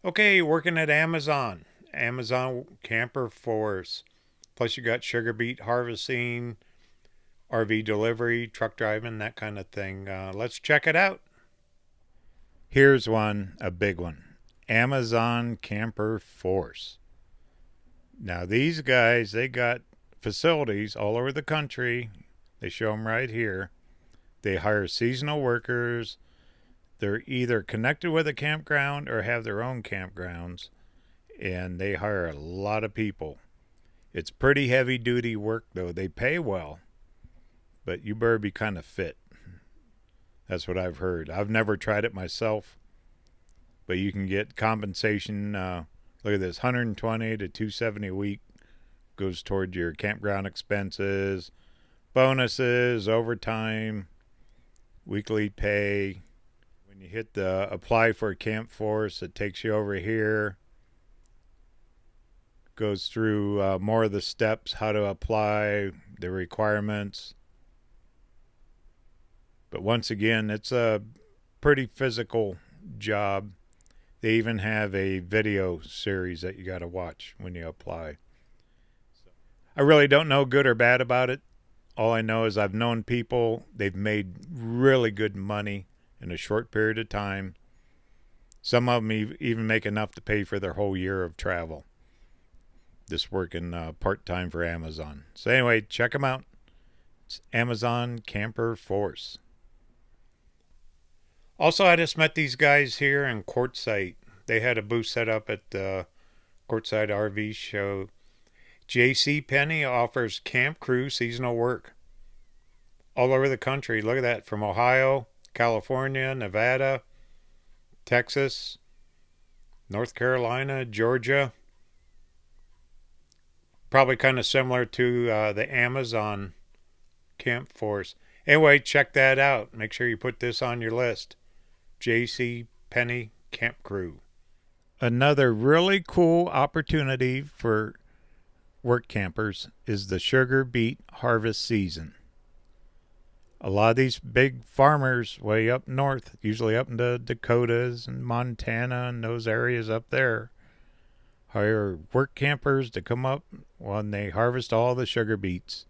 Okay, working at Amazon. Amazon Camper Force. Plus you got sugar beet harvesting, RV delivery, truck driving, that kind of thing. Let's check it out. Here's one, a big one. Amazon Camper Force. Now these guys, they got facilities all over the country. They show them right here. They hire seasonal workers. They're either connected with a campground or have their own campgrounds, and they hire a lot of people. It's pretty heavy duty work though. They pay well, but you better be kind of fit. That's what I've heard. I've never tried it myself, but you can get compensation. Look at this, 120 to 270 a week goes toward your campground expenses, bonuses, overtime, weekly pay. When you hit the apply for a camp force, it takes you over here, goes through more of the steps, how to apply, the requirements. But once again, it's a pretty physical job. They even have a video series that you got to watch when you apply. I really don't know good or bad about it. All I know is I've known people, they've made really good money in a short period of time. Some of them even make enough to pay for their whole year of travel. Just working part-time for Amazon. So anyway, check them out. It's Amazon Camper Force. Also, I just met these guys here in Quartzsite. They had a booth set up at the Quartzsite RV show. J.C. Penney offers camp crew seasonal work all over the country. Look at that, from Ohio, California, Nevada, Texas, North Carolina, Georgia. Probably kind of similar to the Amazon Camp Force. Anyway, check that out. Make sure you put this on your list. J.C. Penney Camp Crew. Another really cool opportunity for work campers is the sugar beet harvest season. A lot of these big farmers way up north, usually up in the Dakotas and Montana and those areas up there, hire work campers to come up when they harvest all the sugar beets.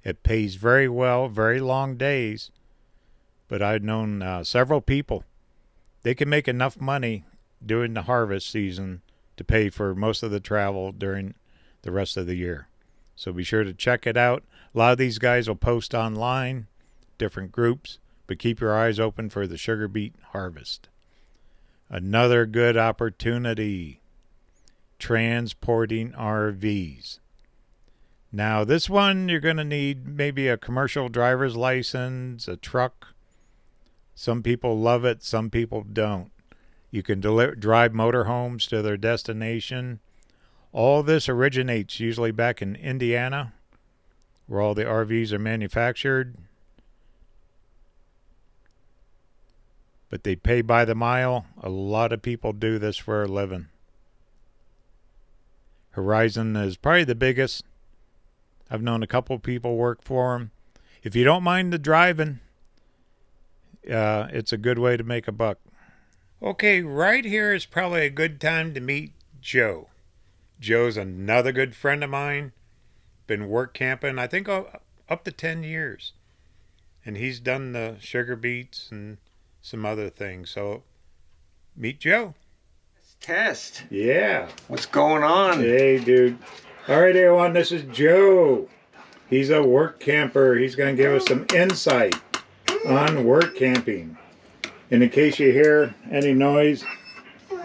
It pays very well, very long days, but I've known several people. They can make enough money during the harvest season to pay for most of the travel during the rest of the year. So be sure to check it out. A lot of these guys will post online, different groups, but keep your eyes open for the sugar beet harvest. Another good opportunity, transporting RVs. Now this one you're going to need maybe a commercial driver's license, a truck. Some people love it, some people don't. You can drive motorhomes to their destination. All this originates usually back in Indiana, where all the RVs are manufactured. But they pay by the mile. A lot of people do this for a living. Horizon is probably the biggest. I've known a couple of people work for them. If you don't mind the driving, it's a good way to make a buck. Okay, right here is probably a good time to meet Joe. Joe's another good friend of mine. Been work camping, I think, up to 10 years. And he's done the sugar beets and some other things. So, meet Joe. Test. Yeah. What's going on? Hey, dude. All right, everyone, this is Joe. He's a work camper. He's going to give us some insight on work camping. And in case you hear any noise,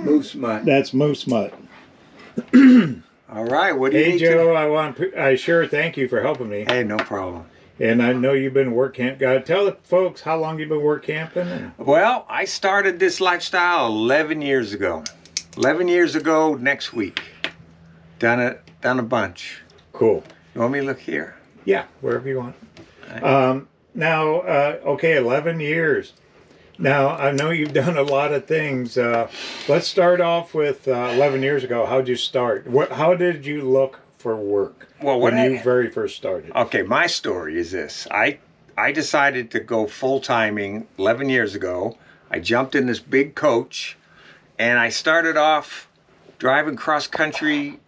Moose mutt. that's moose mutt. All right, what do you Hey, need Joe, I sure thank you for helping me. Hey, no problem. And I know you've been work camp. Tell the folks how long you've been work camping. Well, I started this lifestyle 11 years ago. 11 years ago next week. Done a bunch. Cool. You want me to look here? Yeah, wherever you want. Right. Now, okay, 11 years. Now, I know you've done a lot of things. Let's start off with 11 years ago. How'd you start? How did you look for work when you very first started? Okay, my story is this. I decided to go full-timing 11 years ago. I jumped in this big coach And I started off driving cross country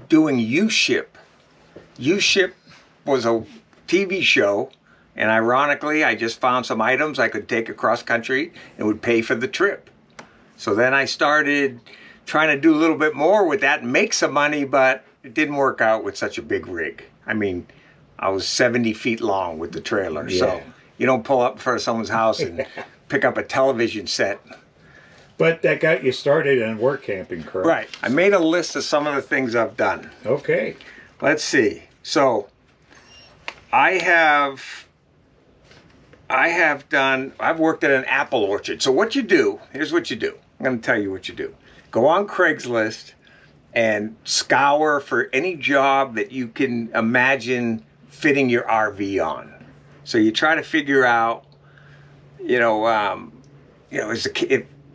doing U-Ship. U-Ship was a TV show, and ironically, I just found some items I could take across country and would pay for the trip. So then I started trying to do a little bit more with that and make some money, but it didn't work out with such a big rig. I mean, I was 70 feet long with the trailer, so you don't pull up in front of someone's house and pick up a television set. But that got you started in work camping, correct? Right. I made a list of some of the things I've done. Okay. Let's see. So I've worked at an apple orchard. So what you do, here's what you do. I'm going to tell you what you do. Go on Craigslist and scour for any job that you can imagine fitting your RV on. So you try to figure out, if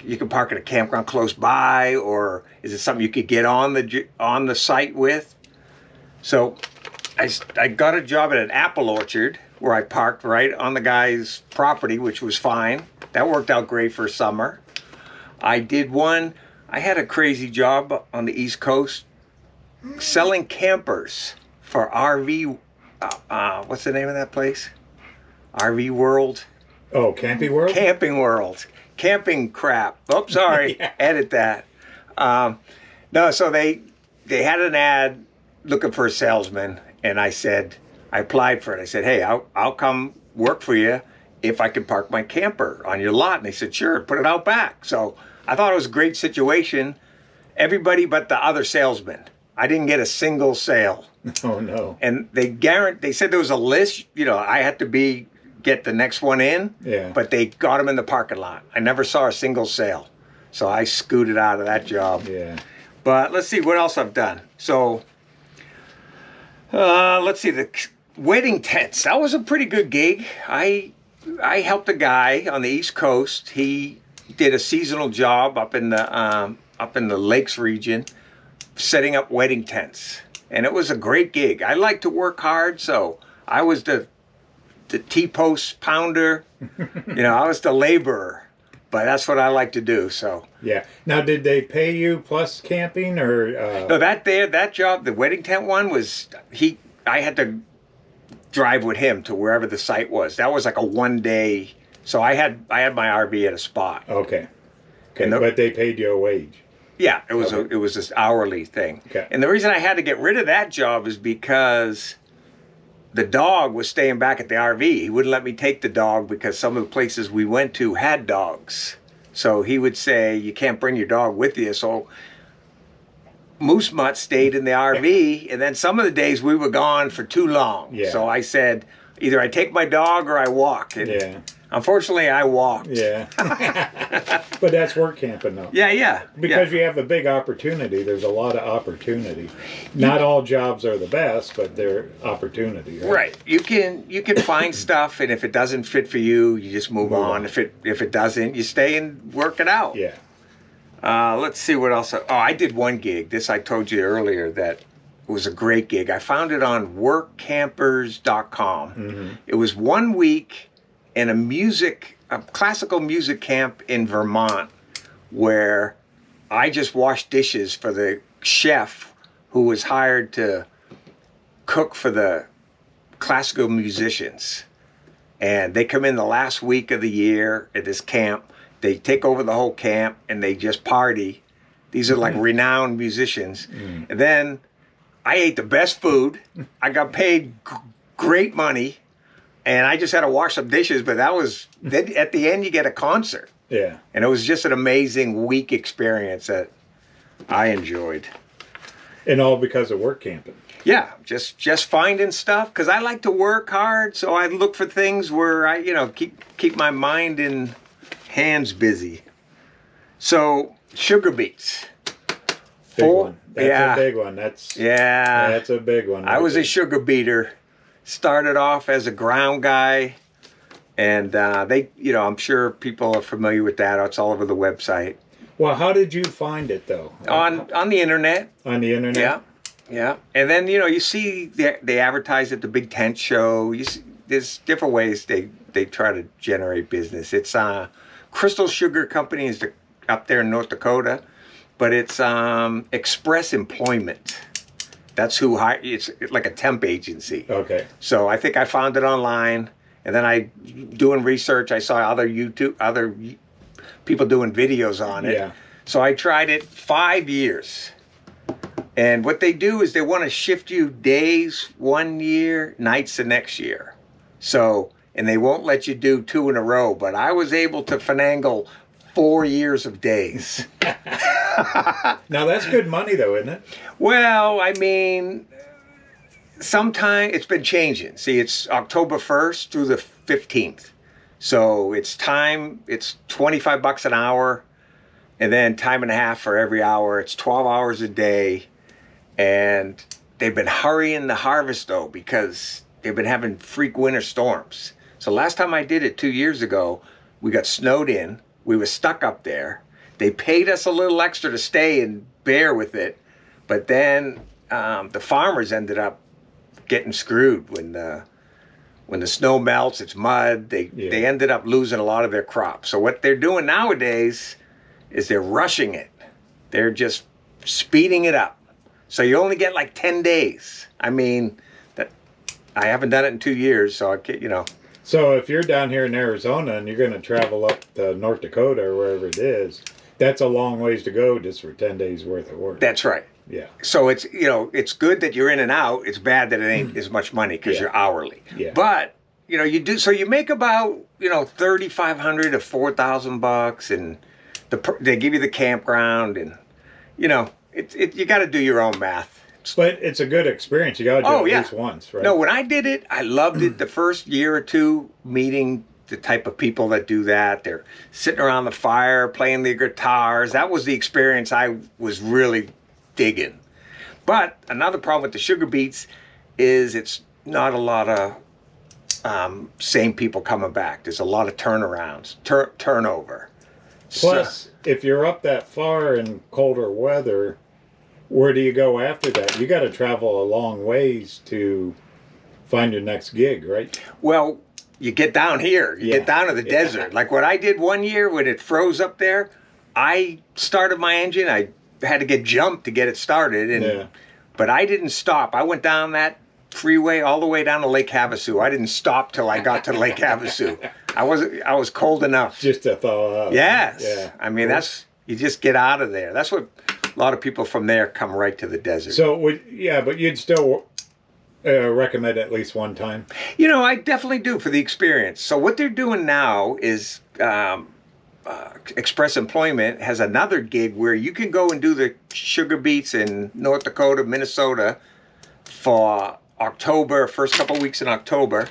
you can park at a campground close by, or is it something you could get on the site with? So I got a job at an apple orchard where I parked right on the guy's property, which was fine. That worked out great for summer. I had a crazy job on the East Coast selling campers for RV, what's the name of that place? RV World? Oh, Camping World? Camping World. Camping crap. Oh, sorry. Yeah. Edit that. No, so they had an ad looking for a salesman, and I applied for it. I said, hey, I'll come work for you if I can park my camper on your lot. And they said, sure, put it out back. So I thought it was a great situation. Everybody but the other salesman. I didn't get a single sale. Oh, no. And they said there was a list. I had to get the next one in. Yeah. But they got them in the parking lot. I never saw a single sale. So I scooted out of that job. Yeah. But let's see what else I've done. So let's see, the wedding tents. That was a pretty good gig. I helped a guy on the East Coast. He did a seasonal job up in the Lakes region, setting up wedding tents, and it was a great gig. I like to work hard, so I was the T-post pounder. I was the laborer, but that's what I like to do. So yeah. Now, did they pay you plus camping, or no? That job, the wedding tent one, was I had to drive with him to wherever the site was. That was like a 1 day. So I had my RV at a spot. Okay. But they paid you a wage. Yeah, it was this hourly thing. Okay. And the reason I had to get rid of that job is because the dog was staying back at the RV. He wouldn't let me take the dog because some of the places we went to had dogs. So he would say, you can't bring your dog with you. So Moose Mutt stayed in the RV, and then some of the days we were gone for too long. Yeah. So I said, either I take my dog or I walk. And unfortunately, I walked. Yeah. But that's work camping, though. Yeah. Because you have a big opportunity. There's a lot of opportunity. Not all jobs are the best, but they're opportunity. Right. You can find stuff, and if it doesn't fit for you, you just move on. If it doesn't, you stay and work it out. Yeah. Let's see what else. I did one gig. This I told you earlier that was a great gig. I found it on workcampers.com. Mm-hmm. It was 1 week in a classical music camp in Vermont, where I just washed dishes for the chef who was hired to cook for the classical musicians. And they come in the last week of the year at this camp. They take over the whole camp and they just party. These are like renowned musicians. Mm. And then I ate the best food. I got paid great money. And I just had to wash some dishes, but then at the end you get a concert. Yeah. And it was just an amazing week experience that I enjoyed. And all because of work camping. Yeah, just finding stuff, because I like to work hard, so I look for things where I, keep my mind and hands busy. So, sugar beets. Big one. That's a big one. That's a big one. I was a sugar beater. Started off as a ground guy, and I'm sure people are familiar with that. It's all over the website. Well, how did you find it, though? On the internet. On the internet? Yeah. And then, you see they advertise at the big tent show. There's different ways they try to generate business. It's Crystal Sugar Company is up there in North Dakota, but it's Express Employment. That's who it's like a temp agency. Okay. So I think I found it online, and then doing research, I saw other people doing videos on it. Yeah. So I tried it 5 years. And what they do is they want to shift you days 1 year, nights the next year. So, and they won't let you do 2 in a row, but I was able to finagle 4 years of days. Now that's good money though, isn't it? Well, I mean, sometime it's been changing. See, it's October 1st through the 15th. So it's 25 bucks an hour, and then time and a half for every hour. It's 12 hours a day. And they've been hurrying the harvest though, because they've been having freak winter storms. So last time I did it 2 years ago, we got snowed in. We were stuck up there. They paid us a little extra to stay and bear with it. But then the farmers ended up getting screwed when the snow melts. It's mud. They ended up losing a lot of their crops. So what they're doing nowadays is they're rushing it. They're just speeding it up. So you only get like 10 days. I mean, I haven't done it in 2 years, so I can't, you know. So if you're down here in Arizona and you're going to travel up to North Dakota or wherever it is, that's a long ways to go just for 10 days worth of work. That's right. Yeah. So it's, you know, it's good that you're in and out. It's bad that it ain't as much money because you're hourly. Yeah. But, you know, you make about, you know, $3,500 to $4,000, and they give you the campground, and, you know, you got to do your own math. But it's a good experience. You got to do it at least once, right? No, when I did it, I loved it. The first year or two, meeting the type of people that do that. They're sitting around the fire, playing their guitars. That was the experience I was really digging. But another problem with the sugar beets is it's not a lot of same people coming back. There's a lot of turnarounds, turnover. Plus, if you're up that far in colder weather, where do you go after that? You got to travel a long ways to find your next gig, right? Well, you get down here. You get down to the desert. Like what I did one year when it froze up there, I started my engine. I had to get jumped to get it started, but I didn't stop. I went down that freeway all the way down to Lake Havasu. I didn't stop till I got to Lake Havasu. I was cold enough. Just to thaw out. Yes. Yeah. I mean, you just get out of there. That's what a lot of people from there come right to the desert. So, but you'd still recommend at least one time? You know, I definitely do for the experience. So what they're doing now is Express Employment has another gig where you can go and do the sugar beets in North Dakota, Minnesota for October, first couple of weeks in October.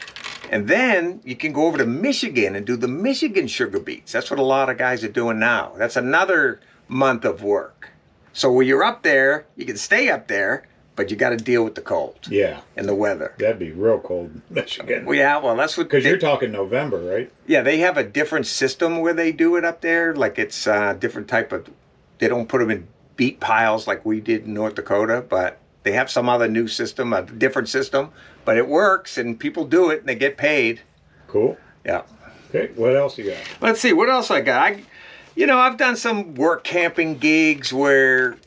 And then you can go over to Michigan and do the Michigan sugar beets. That's what a lot of guys are doing now. That's another month of work. So when you're up there, you can stay up there, but you got to deal with the cold. Yeah. And the weather. That'd be real cold in Michigan. Well, yeah, well, that's what... Because you're talking November, right? Yeah, they have a different system where they do it up there. Like it's a different type of... They don't put them in beet piles like we did in North Dakota, but they have some other new system, a different system. But it works, and people do it, and they get paid. Cool. Yeah. Okay, what else you got? Let's see, what else I got? I've done some work camping gigs where,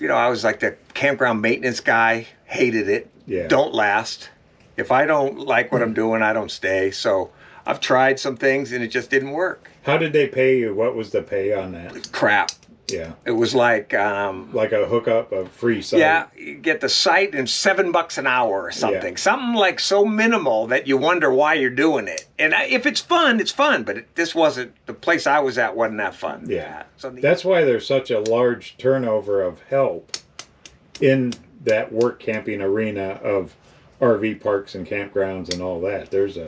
I was like the campground maintenance guy, hated it. Yeah. Don't last. If I don't like what I'm doing, I don't stay. So I've tried some things, and it just didn't work. How did they pay you? What was the pay on that? Crap. Yeah. It was like a hookup, a free site. Yeah, you get the site and $7 an hour or something. Yeah. Something like so minimal that you wonder why you're doing it. And if it's fun, it's fun. But this wasn't, the place I was at wasn't that fun. Yeah. That's why there's such a large turnover of help in that work camping arena of RV parks and campgrounds and all that. There's a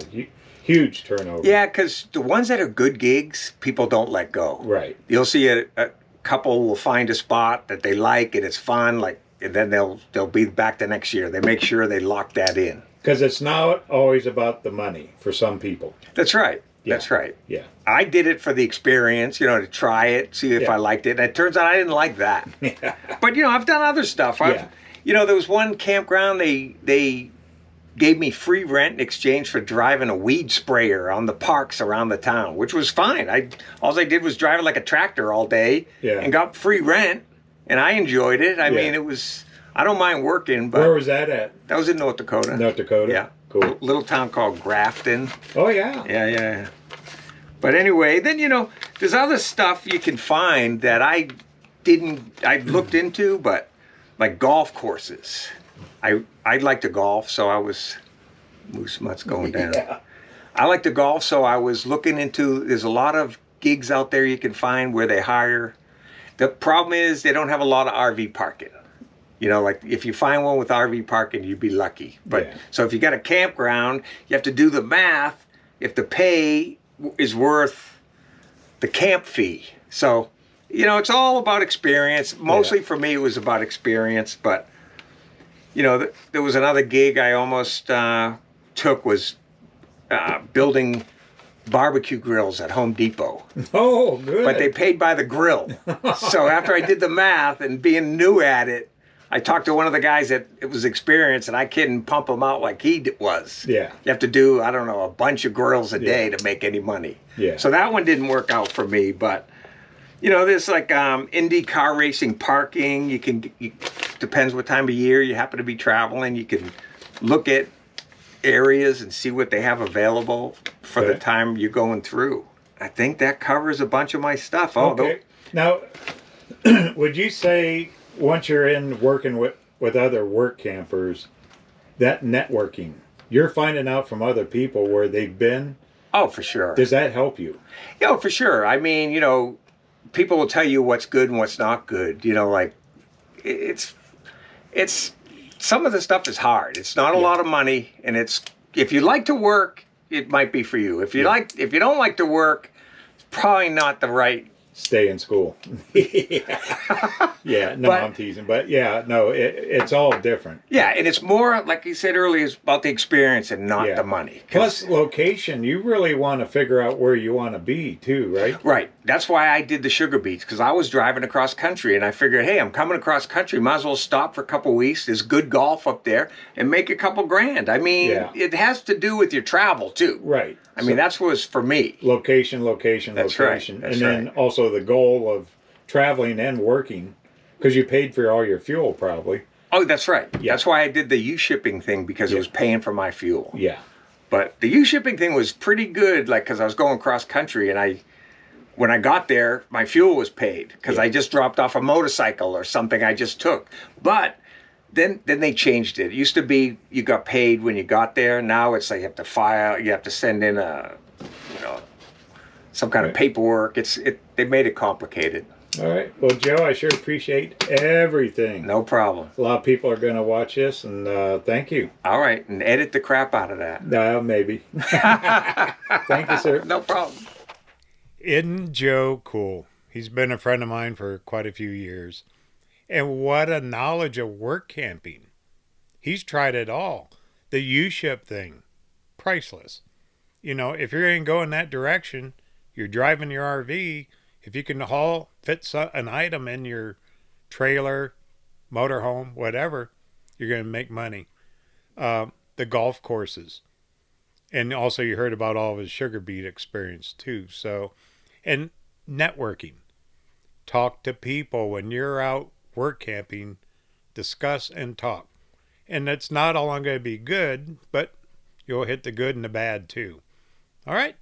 huge turnover. Yeah, because the ones that are good gigs, people don't let go. Right. You'll see a couple will find a spot that they like and it's fun, and then they'll be back the next year. They make sure they lock that in. Because it's not always about the money for some people. That's right. Yeah. That's right. Yeah. I did it for the experience, to try it, see if I liked it. And it turns out I didn't like that. But I've done other stuff. There was one campground. They gave me free rent in exchange for driving a weed sprayer on the parks around the town, which was fine. All I did was drive it like a tractor all day and got free rent, and I enjoyed it. I mean, it was. I don't mind working, but where was that at? That was in North Dakota. North Dakota. Yeah, cool. Little town called Grafton. Oh yeah. Yeah. But anyway, then there's other stuff you can find that I looked into, but like golf courses. I like to golf, so I was moose mutts going down. Yeah. I like to golf, so I was looking into. There's a lot of gigs out there you can find where they hire. The problem is they don't have a lot of RV parking. Like if you find one with RV parking, you'd be lucky. But so if you got a campground, you have to do the math if the pay is worth the camp fee. So, it's all about experience. Mostly for me, it was about experience. But, there was another gig I almost took was building barbecue grills at Home Depot. Oh, good. But they paid by the grill. So after I did the math and being new at it, I talked to one of the guys that it was experienced, and I couldn't pump him out like he was. Yeah. You have to do, I don't know, a bunch of grills a day to make any money. Yeah. So that one didn't work out for me, but, there's like Indy car racing parking. Depends what time of year you happen to be traveling. You can look at areas and see what they have available for the time you're going through. I think that covers a bunch of my stuff. Okay. Now, would you say once you're in working with other work campers, that networking, you're finding out from other people where they've been? Oh, for sure. Does that help you? Yeah, for sure. I mean, people will tell you what's good and what's not good. Like it's some of the stuff is hard. It's not a lot of money, and if you like to work, it might be for you. If you don't like to work, it's probably not the right. Stay in school. Yeah, no, I'm teasing. But yeah, no, it's all different. Yeah, and it's more, like you said earlier, it's about the experience and not the money. Plus location, you really want to figure out where you want to be too, right? Right. That's why I did the sugar beets, because I was driving across country, and I figured, hey, I'm coming across country, might as well stop for a couple weeks. There's good golf up there, and make a couple grand. I mean, it has to do with your travel too. Right. I mean, that's what was for me. Location. That's location. Right. That's and then also the goal of traveling and working, because you paid for all your fuel probably. Oh, that's right. Yeah. That's why I did the U-shipping thing, because it was paying for my fuel. Yeah. But the U-shipping thing was pretty good, like, because I was going cross country, and when I got there, my fuel was paid, because I just dropped off a motorcycle or something I just took. But then they changed it. It used to be you got paid when you got there. Now it's like you have to file, you have to send in some kind of paperwork. They made it complicated. All right. Well, Joe, I sure appreciate everything. No problem. A lot of people are going to watch this, and thank you. All right, and edit the crap out of that. Maybe. Thank you, sir. No problem. Isn't Joe cool? He's been a friend of mine for quite a few years. And what a knowledge of work camping. He's tried it all. The U-ship thing, priceless. If you're going to go in that direction, you're driving your RV. If you can fit an item in your trailer, motorhome, whatever, you're going to make money. The golf courses. And also you heard about all of his sugar beet experience too. So, and networking. Talk to people when you're out work camping. Discuss and talk. And it's not all going to be good, but you'll hit the good and the bad too. All right,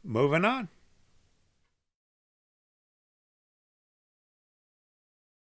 moving on.